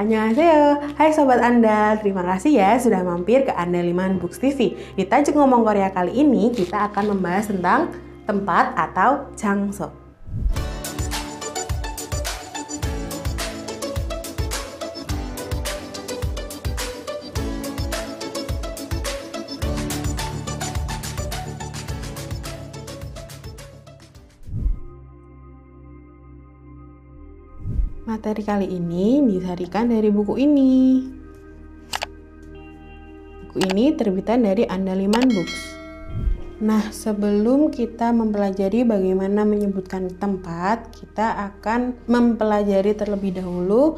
Annyeonghaseyo, hai Sobat Andal, terima kasih ya sudah mampir ke Andaliman Books TV. Di Tajuk Ngomong Korea kali ini kita akan membahas tentang tempat atau 장소. Materi kali ini disarikan dari buku ini. Buku ini terbitan dari Andaliman Books. Nah, sebelum kita mempelajari bagaimana menyebutkan tempat, kita akan mempelajari terlebih dahulu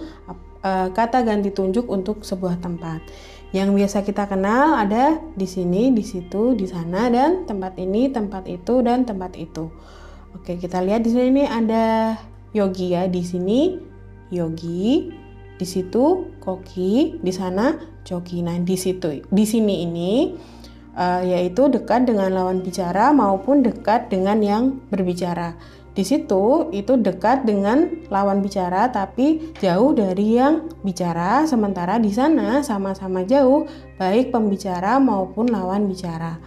kata ganti tunjuk untuk sebuah tempat. Yang biasa kita kenal ada di sini, di situ, di sana, dan tempat ini, tempat itu, dan tempat itu. Oke, kita lihat di sini ada yogi ya, di sini yogi, di situ koki, di sana joki. Nah, di sini ini yaitu dekat dengan lawan bicara maupun dekat dengan yang berbicara. Di situ itu dekat dengan lawan bicara tapi jauh dari yang bicara, sementara di sana sama-sama jauh baik pembicara maupun lawan bicara.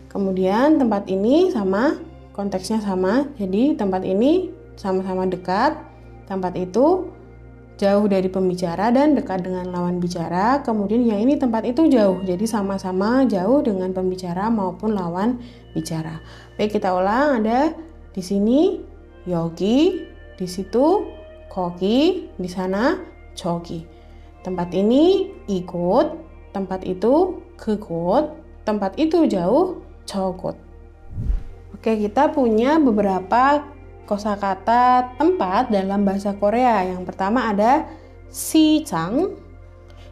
Kemudian tempat ini sama, konteksnya sama. Jadi tempat ini sama-sama dekat, tempat itu jauh dari pembicara dan dekat dengan lawan bicara. Kemudian yang ini tempat itu jauh, jadi sama-sama jauh dengan pembicara maupun lawan bicara. Baik, kita ulang. Ada di sini yogi, di situ koki, di sana joki. Tempat ini ikut, tempat itu kekut, tempat itu jauh 저곳. Oke, kita punya beberapa kosakata tempat dalam bahasa Korea. Yang pertama ada 시장.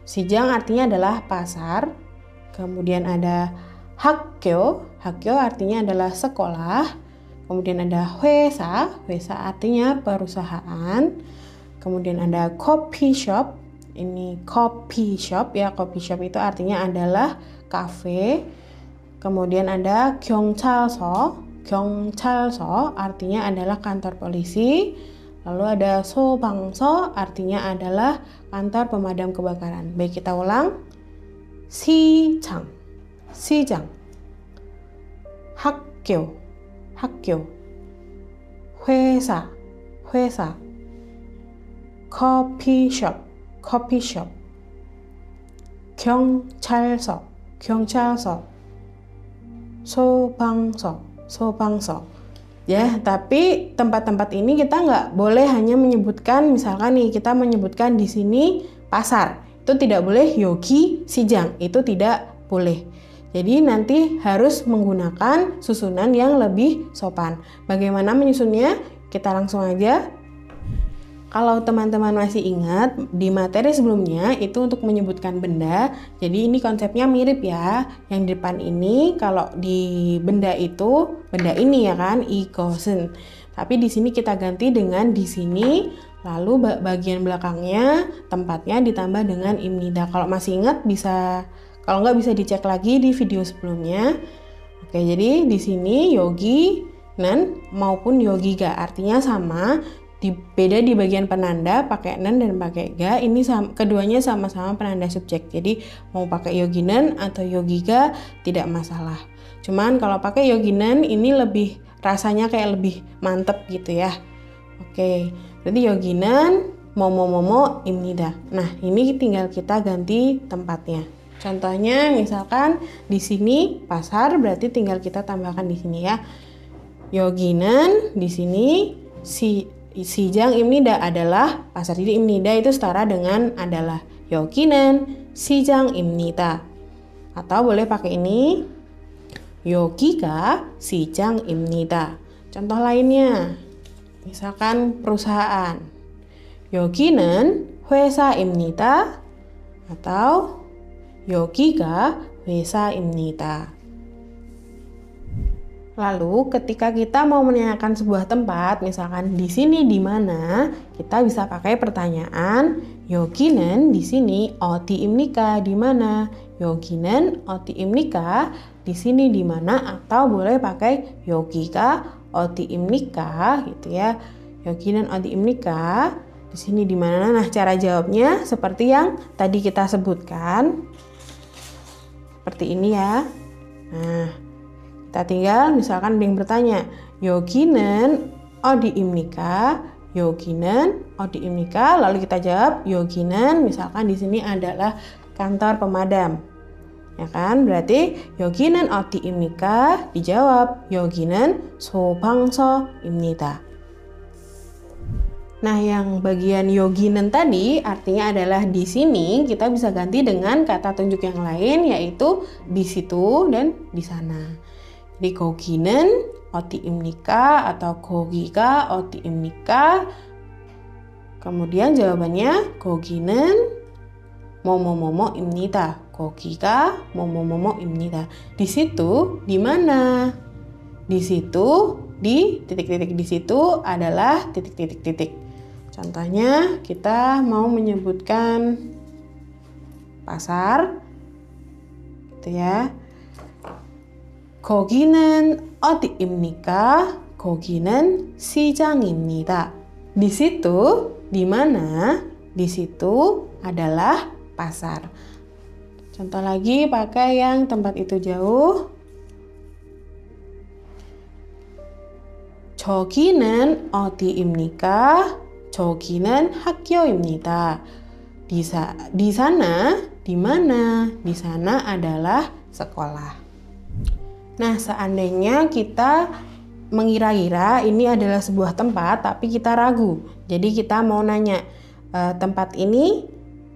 시장 artinya adalah pasar. Kemudian ada 학교. 학교 artinya adalah sekolah. Kemudian ada 회사. 회사 artinya perusahaan. Kemudian ada coffee shop. Ini coffee shop ya. Coffee shop itu artinya adalah kafe. Kemudian ada 경찰서. 경찰서 artinya adalah kantor polisi. Lalu ada 소방서 artinya adalah kantor pemadam kebakaran. Baik, kita ulang. 시장, 시장. 학교, 학교. 회사, 회사. 커피숍, 커피숍. 경찰서, 경찰서. 소방서, 소방서. Ya, tapi tempat-tempat ini kita nggak boleh hanya menyebutkan, misalkan nih kita menyebutkan di sini pasar, itu tidak boleh yogi sijang, itu tidak boleh. Jadi nanti harus menggunakan susunan yang lebih sopan. Bagaimana menyusunnya? Kita langsung aja. Kalau teman-teman masih ingat, di materi sebelumnya itu untuk menyebutkan benda. Jadi ini konsepnya mirip ya. Yang di depan ini, kalau di benda itu, benda ini ya kan, 이것은. Tapi di sini kita ganti dengan di sini, lalu bagian belakangnya, tempatnya ditambah dengan 입니다. Kalau masih ingat bisa, kalau nggak bisa dicek lagi di video sebelumnya. Oke, jadi di sini yogi, nen maupun yogiga artinya sama. Beda di bagian penanda, pakai nen dan pakai ga. Ini keduanya sama-sama penanda subjek. Jadi mau pakai yoginen atau yogiga tidak masalah. Cuman kalau pakai yoginen ini lebih rasanya kayak lebih mantep gitu ya. Oke, berarti yoginen, momo 입니다. Nah, ini tinggal kita ganti tempatnya. Contohnya misalkan di sini pasar, berarti tinggal kita tambahkan di sini ya. 여기는 di sini 시장 입니다 adalah pasar. Jadi 입니다 itu setara dengan adalah. 여기는 시장입니다. Atau boleh pakai ini. 여기가 시장입니다. Contoh lainnya. Misalkan perusahaan. 여기는 회사입니다. Atau 여기가 회사입니다. Lalu ketika kita mau menanyakan sebuah tempat, misalkan di sini di mana, kita bisa pakai pertanyaan 여기는 di sini 어디입니까? Di mana? 여기는 어디입니까? Di sini di mana? Atau boleh pakai 여기가 어디입니까? Gitu ya. 여기는 어디입니까? Di sini di mana? Nah, cara jawabnya seperti yang tadi kita sebutkan. Seperti ini ya. Nah, kita tinggal misalkan ada yang bertanya, 여기는 어디입니까? 여기는 어디입니까? Lalu kita jawab, 여기는 misalkan di sini adalah kantor pemadam. Ya kan? Berarti 여기는 어디입니까? Dijawab, 여기는 소방서입니다. Nah, yang bagian 여기는 tadi artinya adalah di sini, kita bisa ganti dengan kata tunjuk yang lain, yaitu di situ dan di sana. Jadi 거기는 어디입니까? Atau 거기가 어디입니까? Kemudian jawabannya 거기는 뭐뭐뭐뭐입니다. 거기가 뭐뭐뭐뭐입니다. Di situ di mana? Di situ di titik-titik, di situ adalah titik-titik-titik. Contohnya kita mau menyebutkan pasar, gitu ya. 거기는 어디입니까? 거기는 시장입니다. Di situ, di mana? Di situ adalah pasar. Contoh lagi pakai yang tempat itu jauh. 저기는 어디입니까? 저기는 학교입니다. Di sana, di mana? Di sana adalah sekolah. Nah, seandainya kita mengira-gira ini adalah sebuah tempat, tapi kita ragu. Jadi kita mau nanya, tempat ini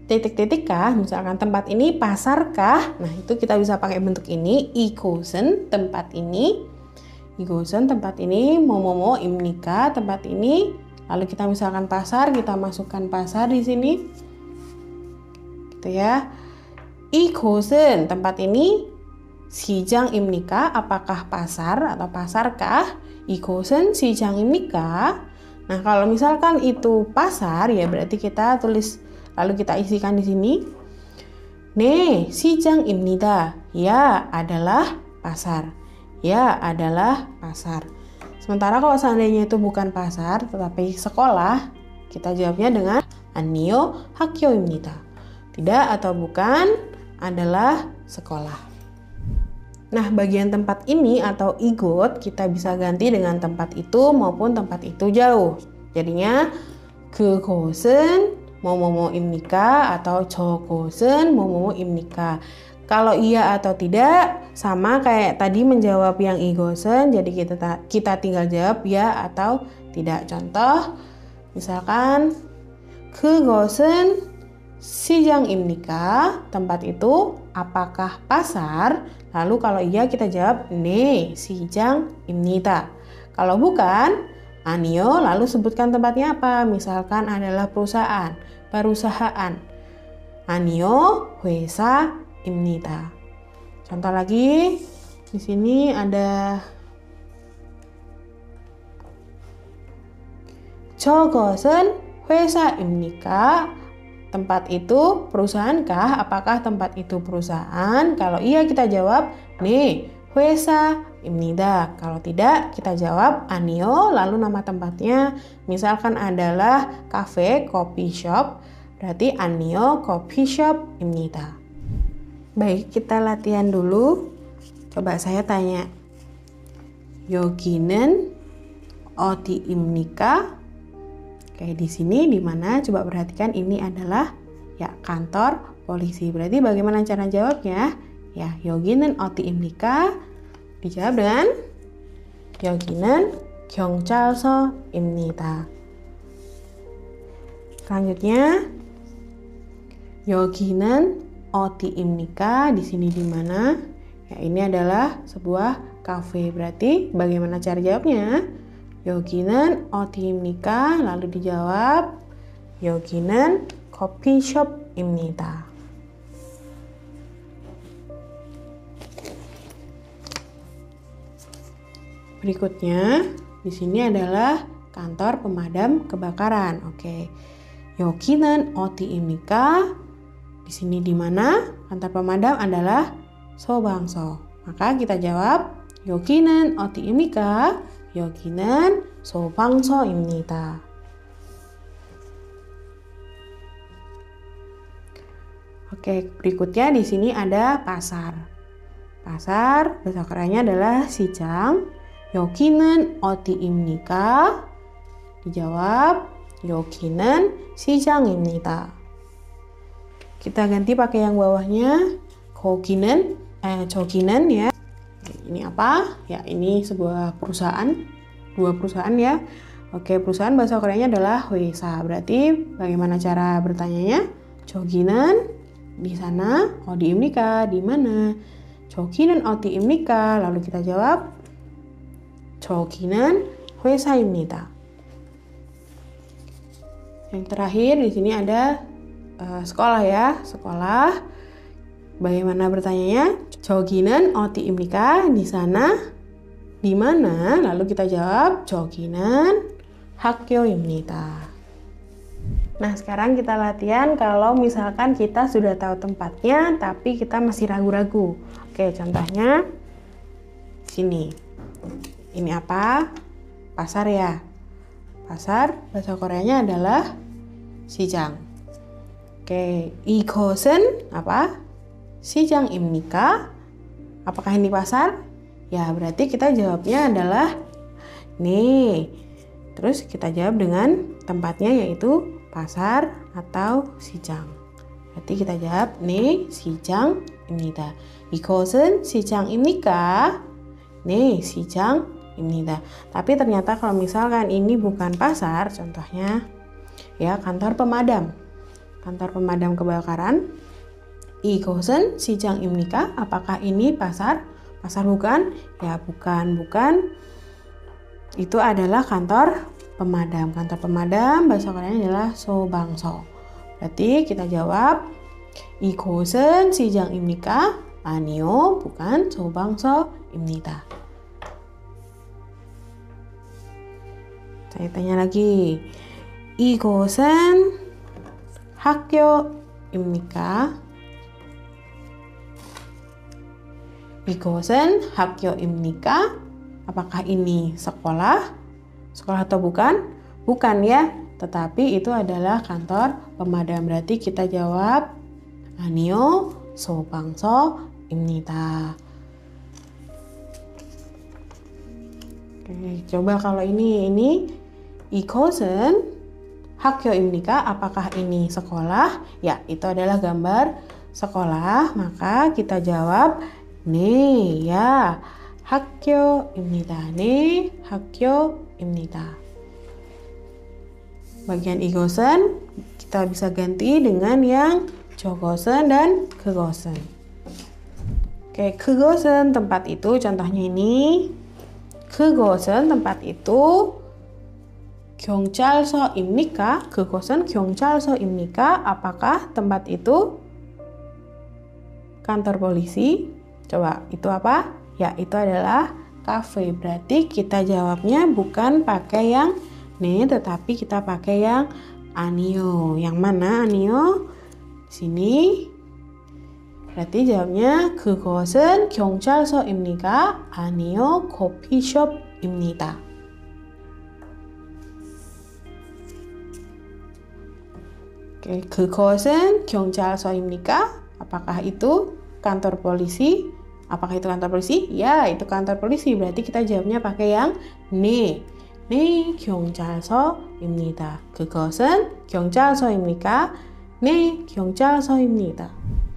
titik-titik kah? Misalkan tempat ini pasar kah? Nah, itu kita bisa pakai bentuk ini, 이곳은 tempat ini. 이곳은 tempat ini, 뭐뭐뭐입니까? Tempat ini. Lalu kita misalkan pasar, kita masukkan pasar di sini. Gitu ya. 이곳은 tempat ini 시장입니까? Apakah pasar atau pasarkah? 이곳은 시장입니까? Nah, kalau misalkan itu pasar, ya berarti kita tulis lalu kita isikan di sini. 네, 시장입니다. Ya adalah pasar. Ya adalah pasar. Sementara kalau seandainya itu bukan pasar tetapi sekolah, kita jawabnya dengan 아니요, 학교입니다. Tidak atau bukan adalah sekolah. Nah, bagian tempat ini atau igot kita bisa ganti dengan tempat itu maupun tempat itu jauh. Jadinya 그곳은 뭐뭐뭐입니까? Atau 저곳은 뭐뭐뭐입니까? Kalau iya atau tidak sama kayak tadi menjawab yang igosen, jadi kita tinggal jawab ya atau tidak. Contoh, misalkan 그것은 시장입니까? Tempat itu apakah pasar? Lalu kalau iya kita jawab 네, 시장입니다. Kalau bukan, 아니요, lalu sebutkan tempatnya apa? Misalkan adalah perusahaan. 아니요, 회사입니다. Contoh lagi, di sini ada 저것은 회사입니까? Tempat itu perusahaan-kah? Apakah tempat itu perusahaan? Kalau iya kita jawab 네, 회사입니다. Kalau tidak kita jawab 아니요, lalu nama tempatnya misalkan adalah cafe, coffee shop, berarti 아니요, coffee shop입니다. Baik, kita latihan dulu. Coba saya tanya. 여기는 어디입니까? Kayak di sini di mana? Coba perhatikan ini adalah ya kantor polisi. Berarti bagaimana cara jawabnya? Ya, 여기는 어디입니까? Dijawab dengan 여기는 경찰서입니다. Selanjutnya 여기는 어디입니까? Di sini di mana? Ya, ini adalah sebuah kafe. Berarti bagaimana cara jawabnya? 여기는 어디입니까? Lalu dijawab 여기는 커피숍입니다. Berikutnya, di sini adalah kantor pemadam kebakaran. Oke. 여기는 어디입니까? Di sini di mana? Kantor pemadam adalah 소방서. Maka kita jawab 여기는 어디입니까? 여기는 소방서입니다. Oke, berikutnya di sini ada pasar. Pasar bahasa Koreanya adalah 시장. 여기는 어디입니까? dijawab 여기는 시장입니다. kita ganti pakai yang bawahnya 저기는 ya. Ini apa? Ya, ini sebuah perusahaan, dua perusahaan ya. Oke, perusahaan bahasa Koreanya adalah 회사. Berarti bagaimana cara bertanyanya? 저기는 di sana, 어디입니까? di mana? 저기는 어디입니까? lalu kita jawab 저기는 회사입니다. Yang terakhir di sini ada sekolah ya, sekolah. Bagaimana bertanyanya? 저기는 어디입니까? di sana, di mana? Lalu kita jawab 저기는 학교입니다. Nah, sekarang kita latihan kalau misalkan kita sudah tahu tempatnya tapi kita masih ragu-ragu. Oke, contohnya sini. Ini apa? Pasar ya. Pasar bahasa Koreanya adalah 시장. Oke, 이것은 apa? 시장입니까? Apakah ini pasar? Ya, berarti kita jawabnya adalah nih. Terus kita jawab dengan tempatnya yaitu pasar atau 시장. Berarti kita jawab 네, 시장입니다. 이것은 시장입니까? 네, 시장입니다. Tapi ternyata kalau misalkan ini bukan pasar, contohnya ya kantor pemadam. Kantor pemadam kebakaran. 이것은 시장입니까? Apakah ini pasar? Pasar bukan? Ya, bukan. Itu adalah kantor pemadam. Kantor pemadam bahasa Koreanya adalah 소방서. Berarti kita jawab 이곳은 시장입니까? 아니요, bukan 소방서입니다. Saya tanya lagi. 이곳은 학교입니까? 이곳은 학교입니까? Apakah ini sekolah? Sekolah atau bukan? Bukan ya, tetapi itu adalah kantor pemadam. Berarti kita jawab 아니요, 소방서입니다. Oke, coba kalau ini 이곳은 학교입니까? Apakah ini sekolah? Ya, itu adalah gambar sekolah. Maka kita jawab 네, 야, 학교입니다. 네, 학교입니다. Bagian 이것은 kita bisa ganti dengan yang 저것은 dan 그것은. Oke, 그것은 tempat itu, contohnya ini. 그것은 tempat itu 경찰서입니까? 그것은 경찰서입니까? Apakah tempat itu kantor polisi? Coba, itu apa? Ya, itu adalah kafe. Berarti kita jawabnya bukan pakai yang ne, tetapi kita pakai yang 아니요. Yang mana 아니요? Sini. Berarti jawabnya 그것은 경찰서입니까? 아니요, 커피숍입니다. Oke, 그것은 경찰서입니까? Apakah itu kantor polisi? Apakah itu kantor polisi? Ya, itu kantor polisi. Berarti kita jawabnya pakai yang 네. 네, 경찰서입니다. 그것은 경찰서입니까? 네, 경찰서입니다.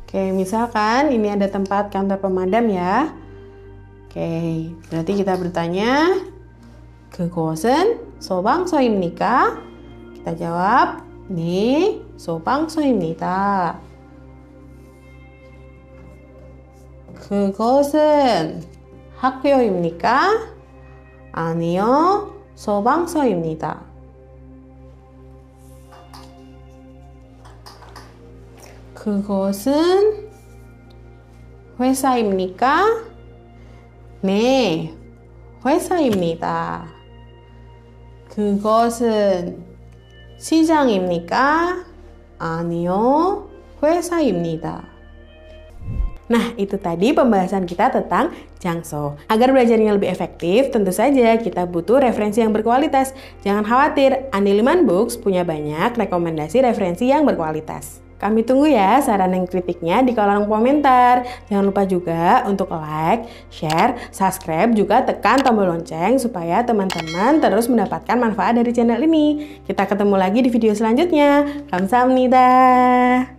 Oke, misalkan ini ada tempat kantor pemadam ya. Oke, berarti kita bertanya, 그곳은 소방서입니까? Kita jawab, 네, 소방서입니다. 그것은 학교입니까? 아니요, 소방서입니다. 그것은 회사입니까? 네, 회사입니다. 그것은 시장입니까? 아니요, 회사입니다. Nah, itu tadi pembahasan kita tentang Jangso. Agar belajarnya lebih efektif, tentu saja kita butuh referensi yang berkualitas. Jangan khawatir, Aniliman Books punya banyak rekomendasi referensi yang berkualitas. Kami tunggu ya saran dan kritiknya di kolom komentar. Jangan lupa juga untuk like, share, subscribe, juga tekan tombol lonceng supaya teman-teman terus mendapatkan manfaat dari channel ini. Kita ketemu lagi di video selanjutnya. Kamsahamnida.